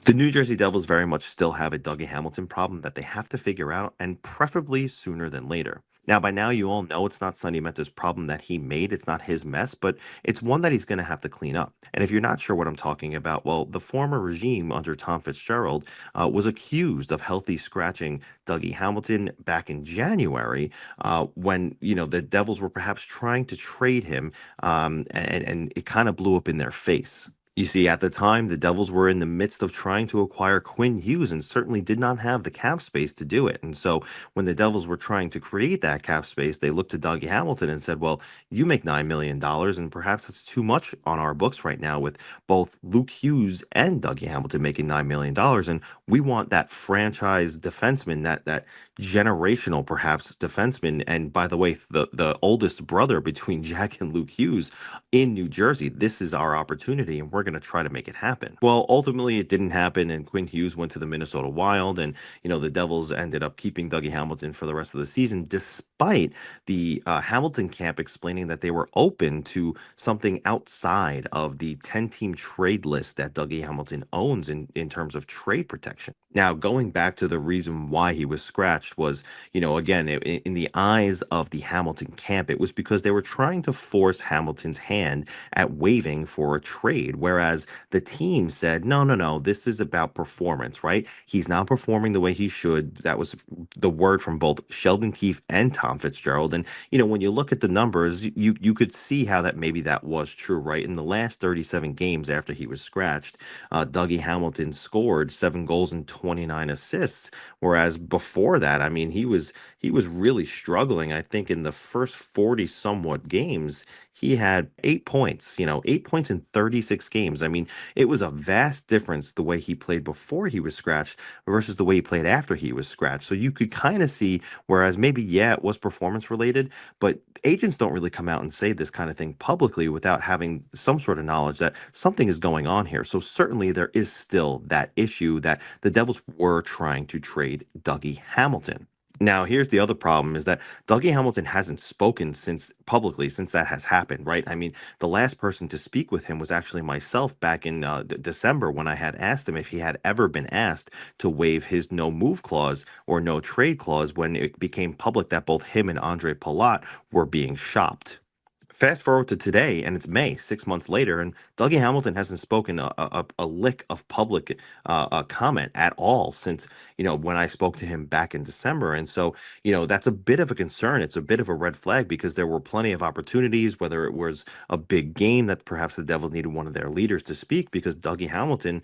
The New Jersey Devils very much still have a Dougie Hamilton problem that they have to figure out, and preferably sooner than later. Now, by now, you all know it's not Sonny Mehta's problem that he made. It's not his mess, but it's one that he's going to have to clean up. And if you're not sure what I'm talking about, well, the former regime under Tom Fitzgerald was accused of healthy scratching Dougie Hamilton back in January when, the Devils were perhaps trying to trade him, and it kind of blew up in their face. You see, at the time, the Devils were in the midst of trying to acquire Quinn Hughes and certainly did not have the cap space to do it. And so when the Devils were trying to create that cap space, they looked to Dougie Hamilton and said, well, you make $9 million, and perhaps it's too much on our books right now with both Luke Hughes and Dougie Hamilton making $9 million. And we want that franchise defenseman, that generational perhaps defenseman. And by the way, the oldest brother between Jack and Luke Hughes in New Jersey. This is our opportunity, and we're going to try to make it happen. Well, ultimately, it didn't happen, and Quinn Hughes went to the Minnesota Wild, and the Devils ended up keeping Dougie Hamilton for the rest of the season, despite the Hamilton camp explaining that they were open to something outside of the 10-team trade list that Dougie Hamilton owns in terms of trade protection. Now, going back to the reason why he was scratched was, again, in the eyes of the Hamilton camp, it was because they were trying to force Hamilton's hand at waiving for a trade, whereas the team said, no, no, no, this is about performance, right? He's not performing the way he should. That was the word from both Sheldon Keefe and Tom Fitzgerald. And, when you look at the numbers, you could see how maybe that was true, right? In the last 37 games after he was scratched, Dougie Hamilton scored 7 goals and 29 assists, whereas before that, I mean, he was really struggling. I think in the first 40 somewhat games, he had 8 points, 8 points in 36 games. I mean, it was a vast difference the way he played before he was scratched versus the way he played after he was scratched. So you could kind of see, whereas maybe, yeah, it was performance related, but agents don't really come out and say this kind of thing publicly without having some sort of knowledge that something is going on here. So certainly there is still that issue that the Devils were trying to trade Dougie Hamilton. Now, here's the other problem is that Dougie Hamilton hasn't spoken since publicly since that has happened, right? I mean, the last person to speak with him was actually myself back in December when I had asked him if he had ever been asked to waive his no move clause or no trade clause when it became public that both him and Andre Palat were being shopped. Fast forward to today, and it's May, 6 months later, and Dougie Hamilton hasn't spoken a lick of public comment at all since, when I spoke to him back in December. And so, that's a bit of a concern. It's a bit of a red flag because there were plenty of opportunities, whether it was a big game that perhaps the Devils needed one of their leaders to speak because Dougie Hamilton,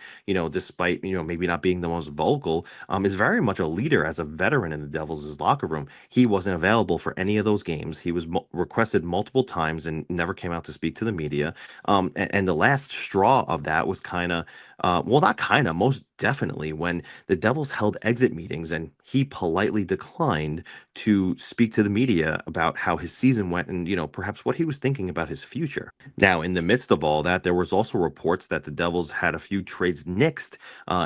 despite, maybe not being the most vocal, is very much a leader as a veteran in the Devils' locker room. He wasn't available for any of those games. He was requested multiple times and never came out to speak to the media. And the last straw of that was kind of, well, not kind of, most definitely when the Devils held exit meetings and he politely declined to speak to the media about how his season went and, perhaps what he was thinking about his future. Now, in the midst of all that, there was also reports that the Devils had a few trades nixed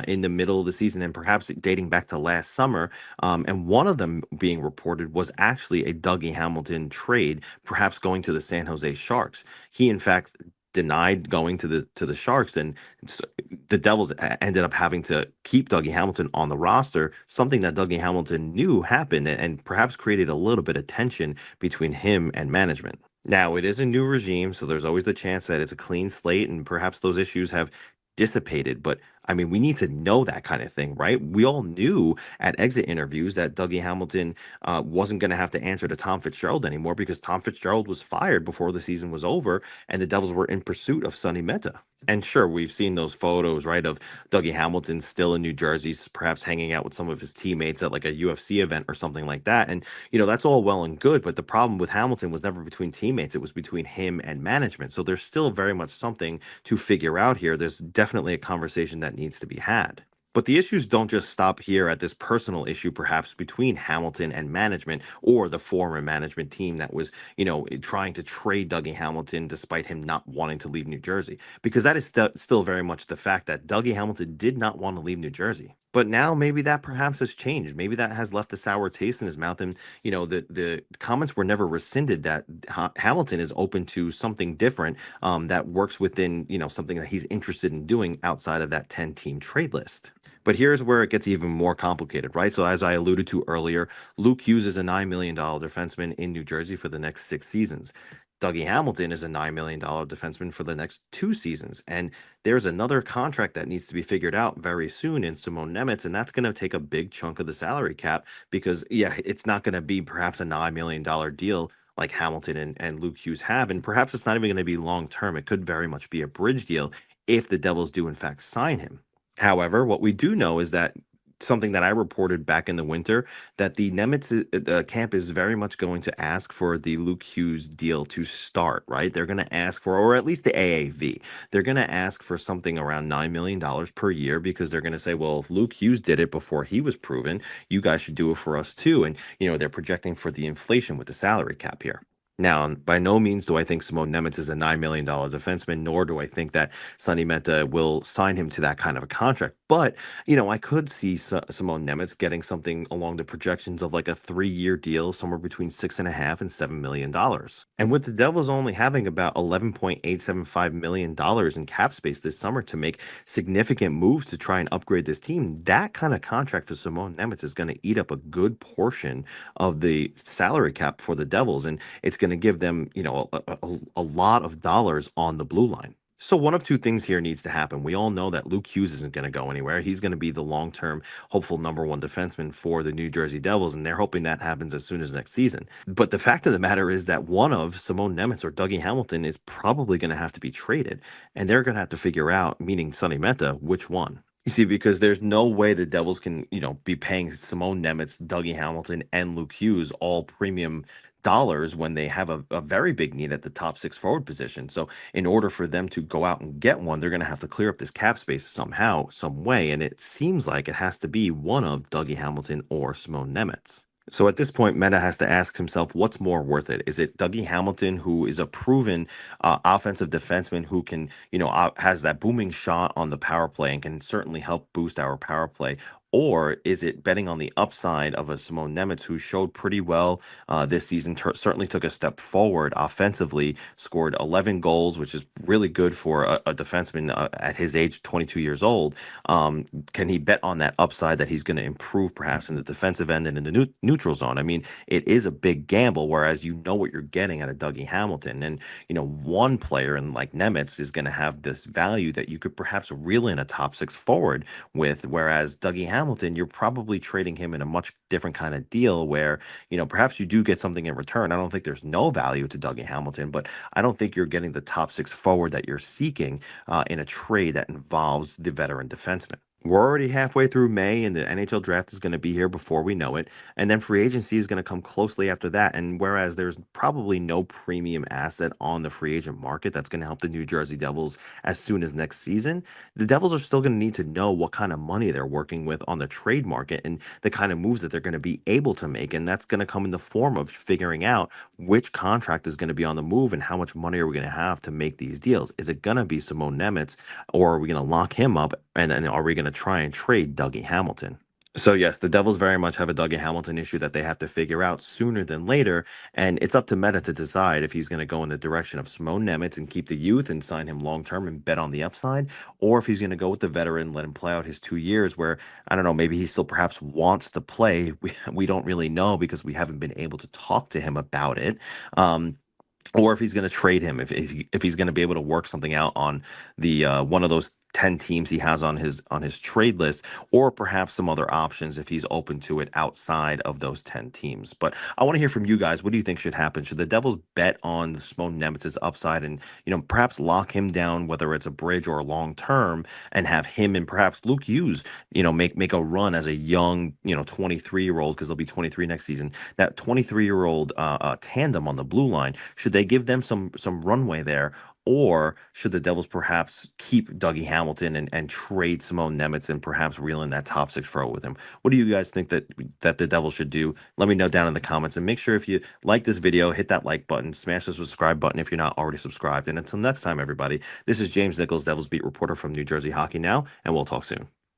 in the middle of the season and perhaps dating back to last summer. And one of them being reported was actually a Dougie Hamilton trade, perhaps going to the San Jose Sharks. He, in fact, denied going to the Sharks, and the Devils ended up having to keep Dougie Hamilton on the roster, something that Dougie Hamilton knew happened and perhaps created a little bit of tension between him and management. Now, it is a new regime, so there's always the chance that it's a clean slate and perhaps those issues have dissipated. But I mean, we need to know that kind of thing, right? We all knew at exit interviews that Dougie Hamilton wasn't going to have to answer to Tom Fitzgerald anymore because Tom Fitzgerald was fired before the season was over and the Devils were in pursuit of Sonny Mehta. And sure, we've seen those photos, right, of Dougie Hamilton still in New Jersey, perhaps hanging out with some of his teammates at like a UFC event or something like that. And, that's all well and good. But the problem with Hamilton was never between teammates, it was between him and management. So there's still very much something to figure out here. There's definitely a conversation that needs to be had. But the issues don't just stop here at this personal issue, perhaps between Hamilton and management or the former management team that was, trying to trade Dougie Hamilton despite him not wanting to leave New Jersey. Because that is still very much the fact that Dougie Hamilton did not want to leave New Jersey. But now maybe that perhaps has changed. Maybe that has left a sour taste in his mouth, and the comments were never rescinded that Hamilton is open to something different that works within something that he's interested in doing outside of that 10-team trade list. But here's where it gets even more complicated, right? So as I alluded to earlier, Luke Hughes is a $9 million defenseman in New Jersey for the next 6 seasons. Dougie Hamilton is a $9 million defenseman for the next 2 seasons. And there's another contract that needs to be figured out very soon in Simone Nemeth, and that's going to take a big chunk of the salary cap because, yeah, it's not going to be perhaps a $9 million deal like Hamilton and Luke Hughes have. And perhaps it's not even going to be long term. It could very much be a bridge deal if the Devils do, in fact, sign him. However, what we do know is that something that I reported back in the winter that the Nemitz camp is very much going to ask for the Luke Hughes deal to start, right? They're going to ask for, or at least the AAV, they're going to ask for something around $9 million per year because they're going to say, well, if Luke Hughes did it before he was proven, you guys should do it for us too. And, they're projecting for the inflation with the salary cap here. Now, by no means do I think Simone Nemeth is a $9 million defenseman, nor do I think that Sonny Mehta will sign him to that kind of a contract. But, I could see Simone Nemeth getting something along the projections of like a 3-year deal, somewhere between 6.5 and $7 million. And with the Devils only having about $11.875 million in cap space this summer to make significant moves to try and upgrade this team, that kind of contract for Simone Nemeth is going to eat up a good portion of the salary cap for the Devils. And it's going to give them, a lot of dollars on the blue line. So one of two things here needs to happen. We all know that Luke Hughes isn't going to go anywhere. He's going to be the long-term hopeful number one defenseman for the New Jersey Devils, and they're hoping that happens as soon as next season. But the fact of the matter is that one of Simone Nemeth or Dougie Hamilton is probably going to have to be traded, and they're going to have to figure out, meaning Sonny Mehta, which one. You see, because there's no way the Devils can, be paying Simone Nemeth, Dougie Hamilton, and Luke Hughes all premium dollars when they have a very big need at the top six forward position. So in order for them to go out and get one, they're going to have to clear up this cap space somehow, some way. And it seems like it has to be one of Dougie Hamilton or Simone Nemeth. So at this point, Mehta has to ask himself, what's more worth it? Is it Dougie Hamilton, who is a proven offensive defenseman who can, has that booming shot on the power play and can certainly help boost our power play? Or is it betting on the upside of a Simone Nemeth who showed pretty well this season, certainly took a step forward offensively, scored 11 goals, which is really good for a defenseman at his age, 22 years old. Can he bet on that upside that he's going to improve perhaps in the defensive end and in the neutral zone? I mean, it is a big gamble, whereas you know what you're getting out of Dougie Hamilton. And, one player in like Nemeth is going to have this value that you could perhaps reel in a top six forward with, whereas Dougie Hamilton, you're probably trading him in a much different kind of deal where, perhaps you do get something in return. I don't think there's no value to Dougie Hamilton, but I don't think you're getting the top six forward that you're seeking in a trade that involves the veteran defenseman. We're already halfway through May, and the NHL draft is going to be here before we know it. And then free agency is going to come closely after that. And whereas there's probably no premium asset on the free agent market that's going to help the New Jersey Devils as soon as next season, the Devils are still going to need to know what kind of money they're working with on the trade market and the kind of moves that they're going to be able to make. And that's going to come in the form of figuring out which contract is going to be on the move and how much money are we going to have to make these deals. Is it going to be Simone Nemeth, or are we going to lock him up, and then are we going to try and trade Dougie Hamilton? So yes, the Devils very much have a Dougie Hamilton issue that they have to figure out sooner than later, and it's up to Mehta to decide if he's going to go in the direction of Simone Nemeth and keep the youth and sign him long term and bet on the upside, or if he's going to go with the veteran, let him play out his 2 years. Where I don't know, maybe he still perhaps wants to play. We don't really know because we haven't been able to talk to him about it. Or if he's going to trade him, if he's going to be able to work something out on the one of those 10 teams he has on his trade list, or perhaps some other options if he's open to it outside of those 10 teams. But I want to hear from you guys. What do you think should happen? Should the Devils bet on the Simone Nemeth's upside and perhaps lock him down, whether it's a bridge or a long term, and have him and perhaps Luke Hughes make a run as a young 23-year-old, because they'll be 23 next season, that 23-year-old tandem on the blue line? Should they give them some runway there? Or should the Devils perhaps keep Dougie Hamilton and trade Simone Nemeth and perhaps reel in that top six throw with him? What do you guys think that the Devils should do? Let me know down in the comments, and make sure if you like this video, hit that like button, smash the subscribe button if you're not already subscribed. And until next time, everybody, this is James Nichols, Devils beat reporter from New Jersey Hockey Now, and we'll talk soon.